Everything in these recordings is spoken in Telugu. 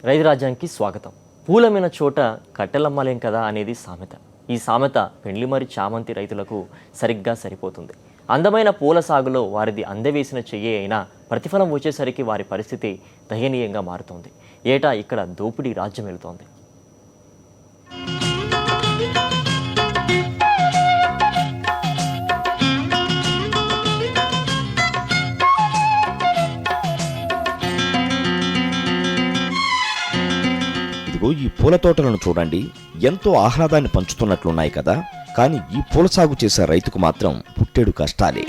రైతు రాజ్యానికి స్వాగతం. పూలమైన చోట కట్టెలమ్మలేం కదా అనేది సామెత. ఈ సామెత పెండ్లిమరి చామంతి రైతులకు సరిగ్గా సరిపోతుంది. అందమైన పూల సాగులో వారిది అందవేసిన చెయ్యి అయినా ప్రతిఫలం వచ్చేసరికి వారి పరిస్థితి దయనీయంగా మారుతోంది. ఏటా ఇక్కడ దోపిడీ రాజ్యం వెళుతోంది. ఈ పూల తోటలను చూడండి, ఎంతో ఆహ్లాదాన్ని పంచుతున్నట్లున్నాయి కదా. కానీ ఈ పూల సాగు చేసే రైతుకు మాత్రం పుట్టేడు కష్టాలే.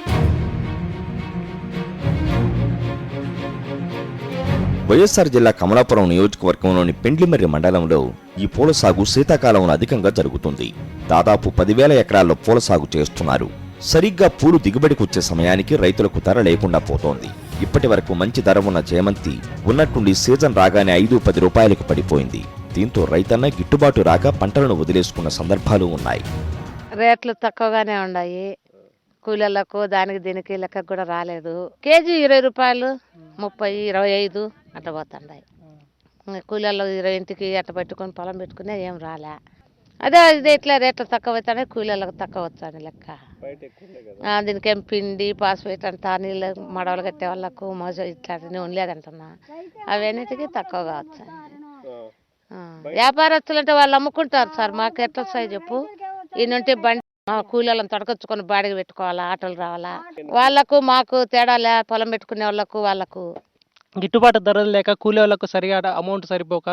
వైఎస్ఆర్ జిల్లా కమలాపురం నియోజకవర్గంలోని పెండ్లిమర్రి మండలంలో ఈ పూల సాగు శీతాకాలంలో అధికంగా జరుగుతుంది. దాదాపు 10,000 ఎకరాల్లో పూల సాగు చేస్తున్నారు. సరిగ్గా పూలు దిగుబడికి వచ్చే సమయానికి రైతులకు ధర లేకుండా పోతోంది. ఇప్పటి వరకు మంచి ధర ఉన్న చేమంతి ఉన్నట్టుండి సీజన్ రాగానే 5-10 రూపాయలకు పడిపోయింది. దీంతో రైతన్న గిట్టుబాటు రాక పంటలను వదిలేసుకున్న సందర్భాలు ఉన్నాయి. రేట్లు తక్కువగానే ఉన్నాయి. కూలీలకు దానికి దీనికి లెక్క కూడా రాలేదు. కేజీ 20 రూపాయలు, 30, 25 అట్లా పోతున్నాయి. కూలీలు 20 ఇంటికి అట్లా పెట్టుకొని పొలం పెట్టుకునే ఏం రాలే. అదే ఇట్లా రేట్లు తక్కువ అవుతానే కూలీలకు తక్కువ వచ్చాను లెక్క. దీనికి ఏం పిండి పాస్పేట్ అంతా నీళ్ళు మడవలు కట్టే వాళ్ళకు మోస ఇట్లాంటివి ఉండలేదంటున్నా. అవన్నిటికీ తక్కువగా వచ్చాయి. వ్యాపారస్తులు అంటే వాళ్ళు అమ్ముకుంటారు సార్. మాకు ఎట్లా వస్తాయి చెప్పు? ఈ నుండి బండి కూలీలను తొడకొచ్చుకొని బాడిగ పెట్టుకోవాలా, ఆటోలు రావాలా. వాళ్ళకు మాకు తేడాలే. పొలం పెట్టుకునే వాళ్ళకు గిట్టుబాటు ధరలు లేక కూలీ వాళ్ళకు సరిగా అమౌంట్ సరిపోక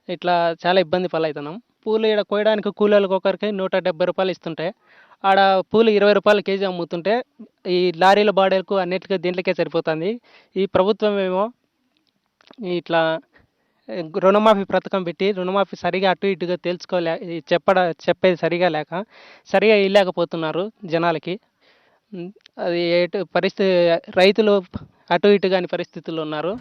ఇట్లా చాలా ఇబ్బంది పాలవుతున్నాం. పూలు ఇక్కడ కోయడానికి కూలీలకు ఒకరికి 170 రూపాయలు ఇస్తుంటే ఆడ పూలు 20 రూపాయల కేజీ అమ్ముతుంటే ఈ లారీల బాడీలకు అన్నిటికీ దీంట్లోకే సరిపోతుంది. ఈ ప్రభుత్వం ఏమో ఇట్లా రుణమాఫీ పథకం పెట్టి రుణమాఫీ సరిగా అటు ఇటుగా చెప్పేది సరిగా లేక సరిగా ఇవ్వలేకపోతున్నారు జనాలకి. అది పరిస్థితి రైతులు అటు ఇటు కాని పరిస్థితుల్లో ఉన్నారు.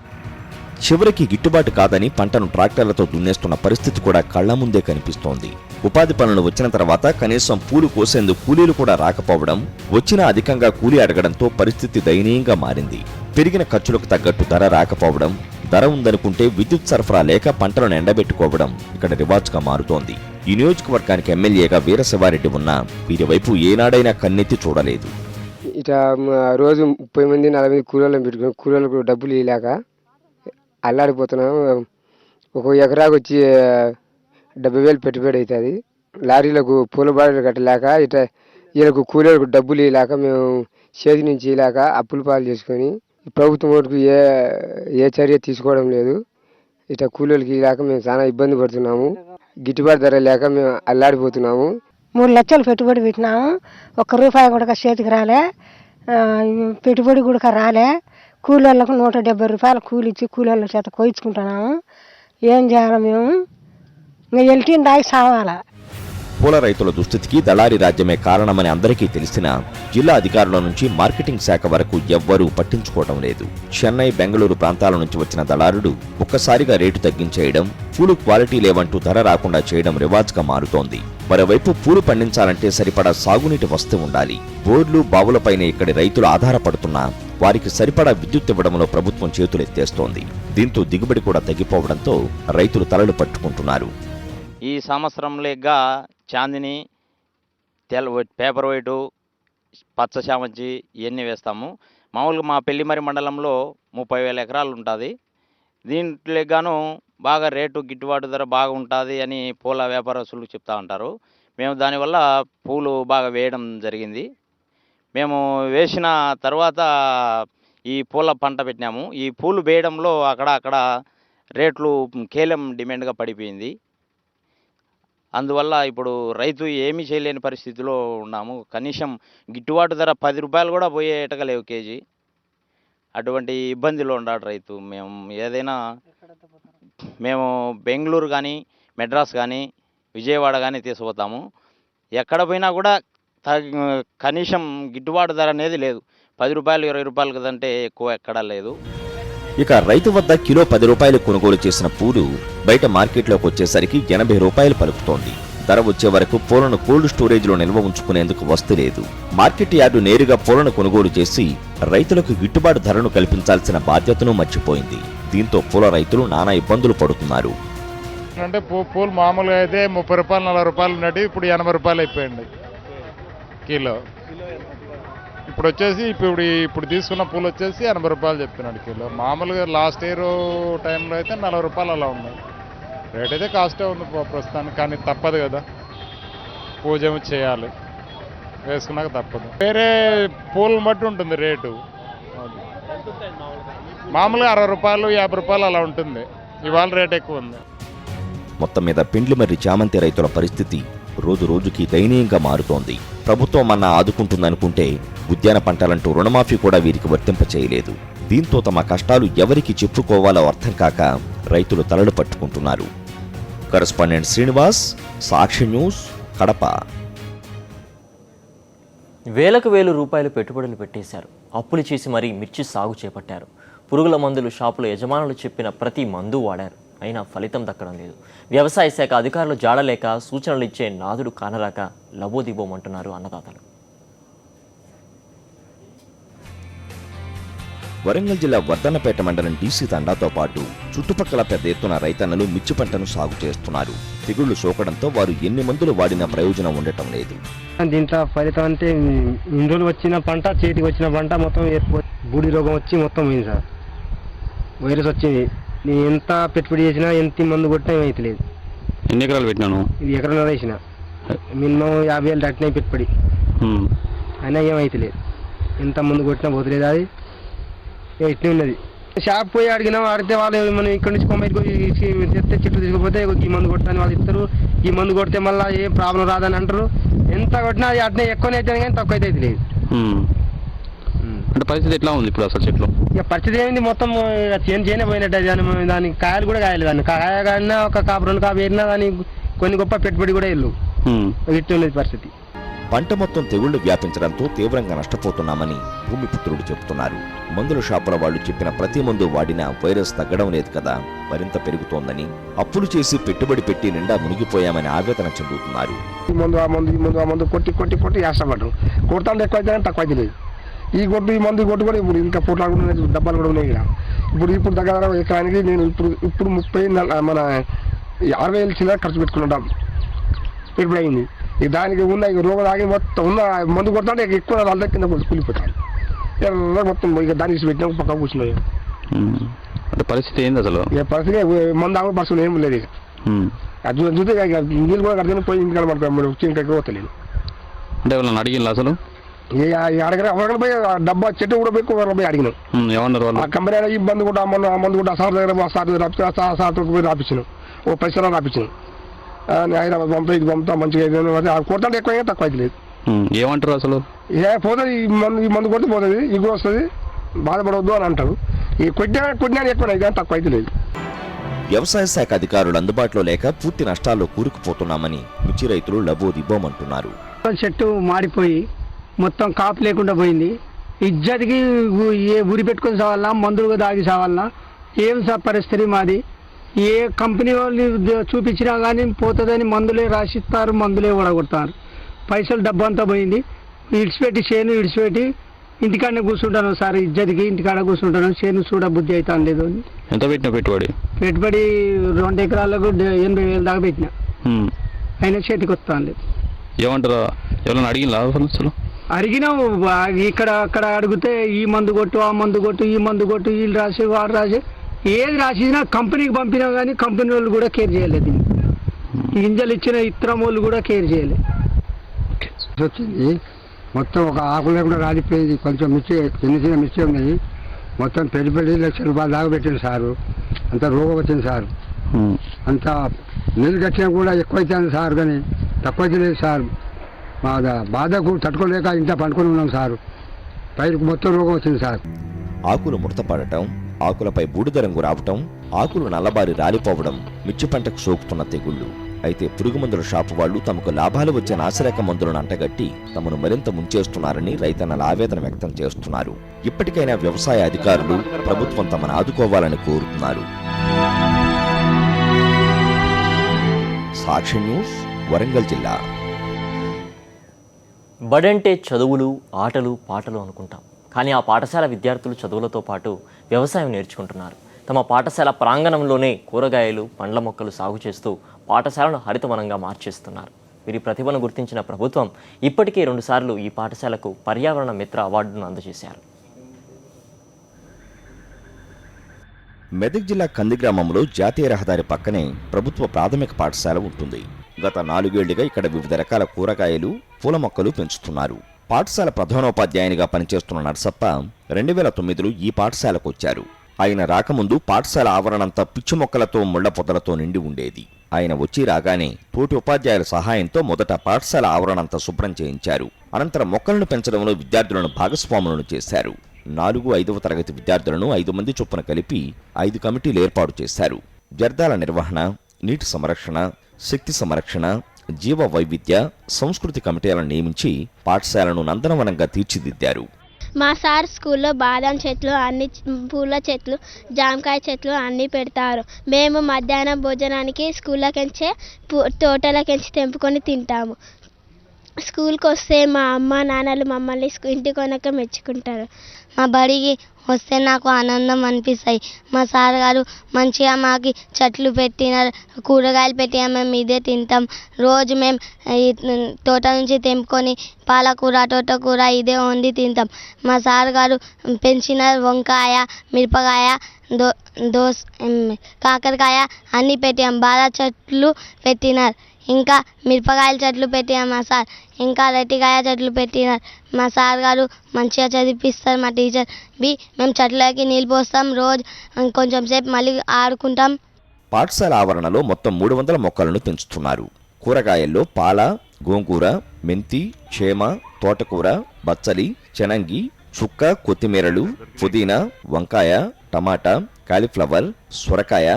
చివరికి గిట్టుబాటు కాదని పంటను ట్రాక్టర్లతో దున్నేస్తున్న పరిస్థితి కూడా కళ్ల ముందే కనిపిస్తోంది. ఉపాధి పనులు వచ్చిన తర్వాత కనీసం పూలు కోసేందుకు కూలీలు కూడా రాకపోవడం, వచ్చినా అధికంగా కూలీ అడగడంతో పరిస్థితి దయనీయంగా మారింది. పెరిగిన ఖర్చులకు తగ్గట్టు ధర రాకపోవడం, ధర ఉందనుకుంటే విద్యుత్ సరఫరా లేక పంటలను ఎండబెట్టుకోవడం ఇక్కడ రివాజ్గా మారుతోంది. ఈ నియోజకవర్గానికి ఎమ్మెల్యేగా వీరశివారెడ్డి ఉన్నా వీరి వైపు ఏనాడైనా కన్నెత్తి చూడలేదు. ఇట్లా రోజు 30 మంది 40 మంది కూలీలను పెట్టుకుని కూలీలకు డబ్బులు ఇవ్వలేక అల్లాడిపోతున్నాము. ఒక ఎకరాకు వచ్చి 70,000 పెట్టుబడి అవుతుంది. లారీలకు పూల బాడీలు కట్టలేక ఇట్లా వీళ్ళకు కూలీలకు డబ్బులు ఇవ్వలేక మేము చేతి నుంచి ఇవ్వలేక అప్పుల పాలు చేసుకొని ప్రభుత్వం వరకు ఏ చర్య తీసుకోవడం లేదు. ఇట్లా కూలీలకి ఇవ్వలేక మేము చాలా ఇబ్బంది పడుతున్నాము. గిట్టుబాటు ధర లేక మేము అల్లాడిపోతున్నాము. 3 లక్షలు పెట్టుబడి పెట్టినాము. 1 రూపాయి కూడా చేతికి రాలే. పెట్టుబడి కూడా రాలే. కూలీలకు 170 రూపాయలు కూలి ఇచ్చి కూలీల చేత కోయించుకుంటున్నాము. ఏం చేయాలి మేము? ఇంకా ఎల్టీని దాగి సావాలా? పూల రైతుల దుస్థితికి దళారీ రాజ్యమే కారణమని అందరికీ తెలిసినా జిల్లా అధికారుల నుంచి మార్కెటింగ్ శాఖ వరకు ఎవ్వరూ పట్టించుకోవడం లేదు. చెన్నై, బెంగళూరు ప్రాంతాల నుంచి వచ్చిన దళారుడు ఒక్కసారిగా రేటు తగ్గించేయడం, పూలు క్వాలిటీ లేవంటూ ధర రాకుండా చేయడం రివాజ్గా మారుతోంది. మరోవైపు పూలు పండించాలంటే సరిపడా సాగునీటి వస్తు ఉండాలి. బోర్లు, బావులపైనే ఇక్కడి రైతులు ఆధారపడుతున్నా వారికి సరిపడా విద్యుత్ ఇవ్వడంలో ప్రభుత్వం చేతులెత్తేస్తోంది. దీంతో దిగుబడి కూడా తగ్గిపోవడంతో రైతులు తలలు పట్టుకుంటున్నారు. ఈ సంవత్సరం లేగా చాందిని, పేపర్ వైటు, పచ్చ చామంతి ఇవన్నీ వేస్తాము. మామూలుగా మా పెళ్లిమరి మండలంలో 30,000 ఎకరాలు ఉంటుంది. దీంట్లో గాను బాగా రేటు గిట్టుబాటు ధర బాగా ఉంటుంది అని పూల వ్యాపారస్తులు చెప్తా ఉంటారు. మేము దానివల్ల పూలు బాగా వేయడం జరిగింది. మేము వేసిన తర్వాత ఈ పూల పంట పెట్టినాము. ఈ పూలు వేయడంలో అక్కడ రేట్లు కేలం డిమాండ్గా పడిపోయింది. అందువల్ల ఇప్పుడు రైతు ఏమీ చేయలేని పరిస్థితిలో ఉన్నాము. కనీసం గిట్టుబాటు ధర 10 రూపాయలు కూడా పోయేటగా లేవు కేజీ. అటువంటి ఇబ్బందిలో ఉన్నాడు రైతు. మేము బెంగళూరు కానీ, మెడ్రాస్ కానీ, విజయవాడ కానీ తీసుకుపోతాము. ఎక్కడ పోయినా కూడా కనీసం గిట్టుబాటు ధర అనేది లేదు. 10 రూపాయలు 20 రూపాయలు కదంటే ఎక్కువ ఎక్కడా లేదు. ఇక రైతు వద్ద కిలో 10 రూపాయలు కొనుగోలు చేసిన పూలు బయట మార్కెట్లోకి వచ్చేసరికి 80 రూపాయలు పలుకుతోంది. ధర వచ్చే వరకు పూలను కోల్డ్ స్టోరేజ్లో నిల్వ ఉంచుకునేందుకు వస్తు లేదు. మార్కెట్ యార్డు నేరుగా పూలను కొనుగోలు చేసి రైతులకు గిట్టుబాటు ధరను కల్పించాల్సిన బాధ్యతను మర్చిపోయింది. దీంతో పూల రైతులు నానా ఇబ్బందులు పడుతున్నారు. అంటే పూలు మామూలుగా అయితే 30 రూపాయలు 40 రూపాయలు ఉన్నట్టు ఇప్పుడు 80 రూపాయలు అయిపోయింది కిలో. ఇప్పుడు వచ్చేసి ఇప్పుడు తీసుకున్న పూలు వచ్చేసి 80 రూపాయలు చెప్తున్నాడు కిలో. మామూలుగా లాస్ట్ ఇయర్ టైంలో అయితే 40 రూపాయలు అలా ఉన్నాయి. రేట్ అయితే కాస్టే ఉంది ప్రస్తుతానికి, కానీ తప్పదు కదా, పూజ ఏమో చేయాలి, వేసుకున్నాక తప్పదు. వేరే పూలను బట్టి ఉంటుంది రేటు. మామూలుగా 60 రూపాయలు 50 రూపాయలు అలా ఉంటుంది. ఇవాళ రేట్ ఎక్కువ ఉంది. మొత్తం మీద పెండ్లిమర్రి చామంతి రైతుల పరిస్థితి రోజు రోజుకి దయనీయంగా మారుతోంది. ప్రభుత్వం అన్నా ఆదుకుంటుందనుకుంటే ఉద్యాన పంటలంటూ రుణమాఫీ కూడా వీరికి వర్తింపచేయలేదు. దీంతో తమ కష్టాలు ఎవరికి చెప్పుకోవాలో అర్థం కాక రైతులు తలలు పట్టుకుంటున్నారు. కరెస్పాండెంట్ శ్రీనివాస్, సాక్షి న్యూస్, కడప. వేలకు వేలు రూపాయలు పెట్టుబడులు పెట్టేశారు. అప్పులు చేసి మరీ మిర్చి సాగు చేపట్టారు. పురుగుల మందులు షాపుల యజమానులు చెప్పిన ప్రతి మందు వాడారు. అయినా ఫలితం దక్కడం లేదు. వ్యవసాయ శాఖ అధికారులు జాడలేక సూచనలు ఇచ్చే నాదుడు కానరాక లబోదిబోమంటున్నారు అన్నదాతలు. వరంగల్ జిల్లా వర్ధన్నపేట మండలం డీసీ తండాతో పాటు చుట్టుపక్కల పెద్ద ఎత్తున రైతన్నలు మిర్చి పంటను సాగు చేస్తున్నారు. తెగుళ్లు సోకడంతో వారు ఎన్ని మందులు వాడినా ప్రయోజనం ఉండటం లేదు. దీంట్లో ఫలితం అంటే ఇందులో వచ్చిన పంట, చేతికి వచ్చిన పంట మొత్తం బూడి రోగం వచ్చి మొత్తం పోయింది సార్. వైరస్ వచ్చింది. నేను ఎంత పెట్టుబడి చేసినా, ఎంత మందు కొట్టినా ఏమైతలేదు. ఎన్ని ఎకరాలు పెట్టినాను? ఇది ఎకరన్నర వేసిన. మినిమం 50,000 దాటినాయి పెట్టుబడి, అయినా ఏమైతలేదు. ఎంత మందు కొట్టినా పోతలేదు. అది ఇట్లా ఉన్నది. షాప్ పోయి అడిగితే వాళ్ళు మనం ఇక్కడ నుంచి కొమ్మకి తెస్తే చెట్లు తీసుకుపోతే ఈ మందు కొట్టని వాళ్ళు ఇస్తారు. ఈ మందు కొడితే మళ్ళీ ఏం ప్రాబ్లం రాదని అంటారు. ఎంత కొట్టినా అది అట్నే ఎక్కువనే అవుతుంది కానీ తక్కువ అయితే లేదు. అంటే పరిస్థితి ఎట్లా ఉంది ఇప్పుడు అసలు చెట్లు? ఇక పరిస్థితి ఏమింది, మొత్తం చేయనే పోయినట్టు. దానికి కాయలు కూడా కాయలేదు. దాన్ని కాయ కాడినా ఒక కాపు 2 కాపు ఏరినా దాని కొన్ని గొప్ప పెట్టుబడి కూడా వెళ్ళు. ఇట్లా ఉన్నది పరిస్థితి. పంట మొత్తం తెగుళ్లు వ్యాపించడంతో తీవ్రంగా నష్టపోతున్నామని భూమిపుత్రుడు చెబుతున్నారు. మందుల షాపుల వాళ్లు చెప్పిన ప్రతి మందు వాడినా వైరస్ తగ్గడం లేదు కదా, మరింత పెరుగుతోందని, అప్పులు చేసి పెట్టుబడి పెట్టి నిండా మునిగిపోయామని ఆవేదన చెందుతున్నారు. ఈ మందు కొట్టి వేస్తామంటారు. కొడతాంటే ఎక్కువ అయితే తక్కువ అయితే లేదు. ఈ మందు కొట్టు కూడా ఇప్పుడు ఇంకా పొట్లాలు కూడా ఉన్నాయి, డబ్బాలు కూడా ఉన్నాయి. ఇప్పుడు దగ్గర ఎకరానికి నేను ఇప్పుడు 60,000 చిల్లర ఖర్చు పెట్టుకున్నాం. పెట్టుబడి అయింది. దానికి ఉన్న రోగం ఆగి మొత్తం ఉన్న మందు కొడతా ఎక్కువ వాళ్ళ కింద కూలిపోతాను. మొత్తం ఇక దానికి పెట్టినా పక్క కూర్చున్నాయి. అంటే పరిస్థితి ఏంది అసలు? పరిస్థితి మందు ఆగు పరిస్థితి ఏం లేదు. ఇక అది చూస్తే నీళ్ళు కూడా కడితే పోయి ఇంటికాడ పడుతుంది. ఇంకా పోతలేదు. అంటే వాళ్ళని అడిగిన అసలు అడగ పోయి డబ్బా చెట్టు కూడా పోయి అడిగినాం. ఏమన్నారు వాళ్ళు? ఆ కంపెనీ ఈ మందు కూడా ఆ మందు కూడా సార్ దగ్గర సార్ పోయి రాపించినాం. ఓ పైసలు రాపించినాం. హైదరాబాద్ పంపుతా మంచిగా కొట్టాలంటే ఎక్కువ తక్కువ అయితే లేదు. ఏమంటారు అసలు? పోతుంది ఈ మందు కొడితే పోతుంది, ఇగు వస్తుంది, బాధపడవద్దు అని అంటారు. ఈ కొట్టినా ఎక్కువ అయితే తక్కువ అయితే లేదు. వ్యవసాయ శాఖ అధికారులు అందుబాటులో లేక పూర్తి నష్టాల్లో కూరుకుపోతున్నామని మిర్చి రైతులు లబోదిబోమంటున్నారు. చెట్టు మాడిపోయి మొత్తం కాపు లేకుండా పోయింది. ఇజ్జతికి ఏ ఉరి పెట్టుకొని సావాలన్నా, మందులుగా దాగి సావాలన్నా, ఏం పరిస్థితి మాది. ఏ కంపెనీ వాళ్ళు చూపించినా కానీ పోతుందని మందులే రాసిస్తారు, మందులే ఓడగొడతారు. పైసలు డబ్బు అంతా పోయింది. ఇడిచిపెట్టి ఇంటికాడనే కూర్చుంటాను సార్. ఇజ్జతికి ఇంటికాడ కూర్చుంటాను. చేను చూడ బుద్ధి అవుతాను లేదు. ఎంత పెట్టిన పెట్టుబడి? 2 ఎకరాలకు 80,000 దాకా పెట్టిన, అయినా చేతికి వస్తాను లేదు. ఏమంటారు? ఎవరైనా అడిగినా అసలు? అడిగినాం. ఇక్కడ అక్కడ అడిగితే ఈ మందు కొట్టు, ఆ మందు కొట్టు, ఈ మందు కొట్టు, వీళ్ళు రాసి వాడు రాసి ఏది రాసినా కంపెనీకి పంపినా కానీ కంపెనీ వాళ్ళు కూడా కేర్ చేయలేదు. గింజలు ఇచ్చిన ఇతరం వాళ్ళు కూడా కేర్ చేయలేదు. వచ్చింది మొత్తం ఒక ఆకులు కూడా రాలిపోయింది. కొంచెం మిర్చి చిన్న మిర్చి ఉన్నాయి. మొత్తం పెద్ద లక్షల రూపాయలు దాకా పెట్టింది సారు. అంత రోగం వచ్చింది సార్. అంత నీళ్ళు కట్టినా కూడా ఎక్కువ అవుతుంది సార్, కానీ తక్కువ అయితే లేదు సార్. మా బాధకు తట్టుకోలేక ఇంత పండుకొని ఉన్నాం సార్. పైరుకు మొత్తం రోగం వచ్చింది సార్. ఆకులు ముడతపడటం, ఆకులపై బూడిద రంగు రావటం, ఆకులు నల్లబారి రాలిపోవడం మిర్చి పంటకు సోకుతున్న తెగుళ్లు. అయితే పురుగుమందుల షాపు వాళ్లు తమకు లాభాలు వచ్చే నాసిరక మందులను అంటగట్టి తమను మరింత ముంచేస్తున్నారని రైతన్నల ఆవేదన వ్యక్తం చేస్తున్నారు. ఇప్పటికైనా వ్యవసాయ అధికారులు, ప్రభుత్వం తమను ఆదుకోవాలని కోరుతున్నారు. సాక్షి న్యూస్, వరంగల్ జిల్లా. బడంటే చదువులు, ఆటలు, పాటలు అనుకుంటాం. కానీ ఆ పాఠశాల విద్యార్థులు చదువులతో పాటు వ్యవసాయం నేర్చుకుంటున్నారు. తమ పాఠశాల ప్రాంగణంలోనే కూరగాయలు, పండ్ల మొక్కలు సాగు చేస్తూ పాఠశాలను హరితవనంగా మార్చేస్తున్నారు. వీరి ప్రతిభను గుర్తించిన ప్రభుత్వం ఇప్పటికే 2 సార్లు ఈ పాఠశాలకు పర్యావరణ మిత్ర అవార్డును అందజేశారు. మెదక్ జిల్లా కంది గ్రామంలో జాతీయ రహదారి పక్కనే ప్రభుత్వ ప్రాథమిక పాఠశాల ఉంటుంది. గత 4 ఏళ్లుగా ఇక్కడ వివిధ రకాల కూరగాయలు, పూల మొక్కలు పెంచుతున్నారు. పాఠశాల ప్రధానోపాధ్యాయునిగా పనిచేస్తున్న నర్సప్ప 2009లో ఈ పాఠశాలకు వచ్చారు. ఆయన రాకముందు పాఠశాల ఆవరణంతా పిచ్చి మొక్కలతో, ముళ్ల పొదలతో నిండి ఉండేది. ఆయన వచ్చి రాగానే తోటి ఉపాధ్యాయుల సహాయంతో మొదట పాఠశాల ఆవరణంతా శుభ్రం చేయించారు. అనంతరం మొక్కలను పెంచడంలో విద్యార్థులను భాగస్వాములను చేశారు. 4-5వ తరగతి విద్యార్థులను 5 మంది చొప్పున కలిపి 5 కమిటీలు ఏర్పాటు చేశారు. వ్యర్థాల నిర్వహణ, నీటి సంరక్షణ, శక్తి సంరక్షణ, జీవ వైవిధ్య, సంస్కృతి కమిటీలను నియమించి పాఠశాలను నందనవనంగా తీర్చిదిద్దారు. మా సార్ స్కూల్లో బాదం చెట్లు, అన్ని పూల చెట్లు, జామకాయ చెట్లు అన్నీ పెడతారు. మేము మధ్యాహ్నం భోజనానికి స్కూళ్ళకెంచే తోటలకెంచి తెంపుకొని తింటాము. స్కూల్కి వస్తే మా అమ్మ నాన్నలు మమ్మల్ని ఇంటికి కొనక మెచ్చుకుంటారు. మా బడికి వస్తే నాకు ఆనందం అనిపిస్తాయి. మా సార్ గారు మంచిగా మాకు చెట్లు పెట్టినారు, కూరగాయలు పెట్టినా మేము ఇదే తింటాం. రోజు మేము ఈ తోట నుంచి తెంపుకొని పాలకూర, తోటకూర ఇదే వండి తింటాం. మా సార్ గారు పెంచిన వంకాయ, మిరపకాయ, కాకరకాయ అన్నీ పెట్టాం. బాగా చెట్లు పెట్టినారు. ఇంకా మిరపకాయల చెట్లు పెట్టినారు మా సార్. ఇంకా అరటికాయ చెట్లు పెట్టినారు. మా సార్ గారు మంచిగా చదివిస్తారు. మా టీచర్ మేము చెట్లకి నీళ్ళు పోస్తాం. రోజు కొంచెం సేపు మళ్ళీ ఆడుకుంటాం. పాఠశాల ఆవరణలో మొత్తం 300 మొక్కలను పెంచుతున్నారు. కూరగాయల్లో పాల, గోంగూర, మెంతి, చేమ, తోటకూర, బచ్చలి, చెనంగి, చుక్క, కొత్తిమీరలు, పుదీనా, వంకాయ, టమాటా, కాలీఫ్లవర్, సొరకాయ,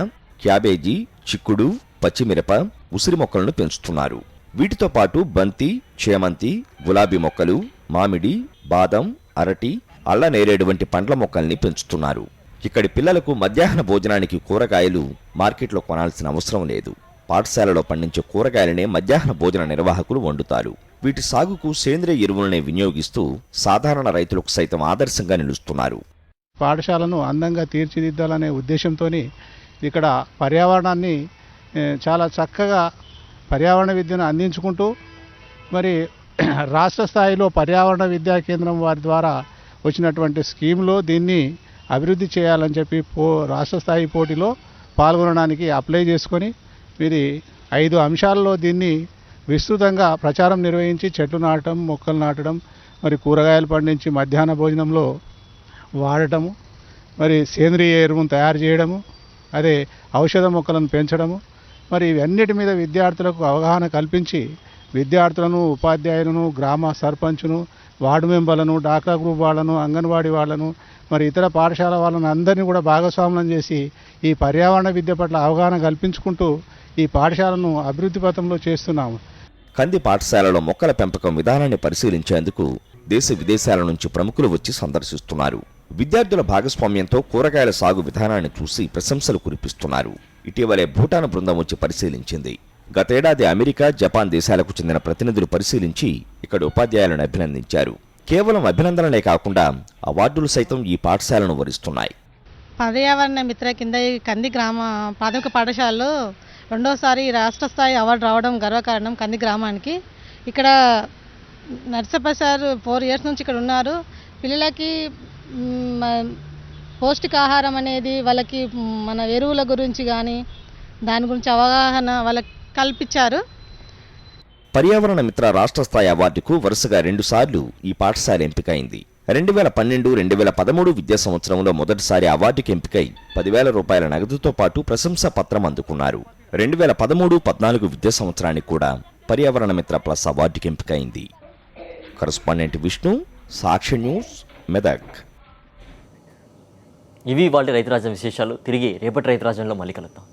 క్యాబేజీ, చిక్కుడు, పచ్చిమిరప, ఉసిరి మొక్కలను పెంచుతున్నారు. వీటితో పాటు బంతి, చేమంతి, గులాబీ మొక్కలు, మామిడి, బాదం, అరటి, అల్ల నేరేడు వంటి పండ్ల మొక్కల్ని పెంచుతున్నారు. ఇక్కడి పిల్లలకు మధ్యాహ్న భోజనానికి కూరగాయలు మార్కెట్లో కొనాల్సిన అవసరం లేదు. పాఠశాలలో పండించే కూరగాయలనే మధ్యాహ్న భోజన నిర్వాహకులు వండుతారు. వీటి సాగుకు సేంద్రియ ఎరువులనే వినియోగిస్తూ సాధారణ రైతులకు సైతం ఆదర్శంగా నిలుస్తున్నారు. పాఠశాలను అందంగా తీర్చిదిద్దాలనే ఉద్దేశంతో ఇక్కడ పర్యావరణాన్ని చాలా చక్కగా పర్యావరణ విద్యను అందించుకుంటూ మరి రాష్ట్ర స్థాయిలో పర్యావరణ విద్యా కేంద్రం వారి ద్వారా వచ్చినటువంటి స్కీమ్లో దీన్ని అభివృద్ధి చేయాలని చెప్పి రాష్ట్ర స్థాయి పోటీలో పాల్గొనడానికి అప్లై చేసుకొని ఇది 5 అంశాల్లో దీన్ని విస్తృతంగా ప్రచారం నిర్వహించి చెట్లు నాటడం, మొక్కలు నాటడం, మరి కూరగాయలు పండించి మధ్యాహ్న భోజనంలో వాడటము, మరి సేంద్రియ ఎరువును తయారు చేయడము, అదే ఔషధ మొక్కలను పెంచడము, మరి ఇవన్నిటి మీద విద్యార్థులకు అవగాహన కల్పించి విద్యార్థులను, ఉపాధ్యాయులను, గ్రామ సర్పంచును, వార్డు మెంబర్లను, డాక్రా గ్రూప్ వాళ్ళను, అంగన్వాడీ వాళ్ళను, మరి ఇతర పాఠశాల వాళ్ళను అందరినీ కూడా భాగస్వామ్యం చేసి ఈ పర్యావరణ విద్య పట్ల అవగాహన కల్పించుకుంటూ ఈ పాఠశాలను అభివృద్ధి పథంలో చేస్తున్నాము. కంది పాఠశాలలో మొక్కల పెంపకం విధానాన్ని పరిశీలించేందుకు దేశ విదేశాల నుంచి ప్రముఖులు వచ్చి సందర్శిస్తున్నారు. విద్యార్థుల భాగస్వామ్యంతో కూరగాయల సాగు విధానాన్ని చూసి ప్రశంసలు కురిపిస్తున్నారు. ఇటీవలే భూటాన్ బృందం వచ్చి పరిశీలించింది. గతేడాది అమెరికా, జపాన్ దేశాలకు చెందిన ప్రతినిధులు పరిశీలించి ఇక్కడ ఉపాధ్యాయులను అభినందించారు. కేవలం అభినందనలే కాకుండా అవార్డులు సైతం ఈ పాఠశాలను వరిస్తున్నాయి. పర్యావరణ మిత్ర కింద ఈ కంది గ్రామ ప్రాథమిక పాఠశాలలో 2వసారి రాష్ట్ర స్థాయి అవార్డు రావడం గర్వకారణం కంది గ్రామానికి. ఇక్కడ నర్సప్ప సార్ 4 years నుంచి ఇక్కడ ఉన్నారు. పిల్లలకి పౌష్టికాహారం అనేది వాళ్ళకి మన ఎరువుల గురించి కానీ దాని గురించి అవగాహన వాళ్ళకి కల్పించారు. పర్యావరణ మిత్ర రాష్ట్ర స్థాయి అవార్డుకు వరుసగా 2 సార్లు ఈ పాఠశాల ఎంపికైంది. 2012-2013 విద్యా సంవత్సరంలో మొదటిసారి అవార్డుకి ఎంపికై 10,000 రూపాయల నగదుతో పాటు ప్రశంసా పత్రం అందుకున్నారు. 2013-14 విద్యా సంవత్సరానికి కూడా పర్యావరణ మిత్ర ప్లస్ అవార్డుకి ఎంపికైంది. కరెస్పాండెంట్ విష్ణు, సాక్షి న్యూస్, మెదక్. ఇవి వాళ్ళ రైతురాజ్యం విశేషాలు. తిరిగి రేపటి రైతురాజ్యంలో మళ్ళీ కలుద్దాం.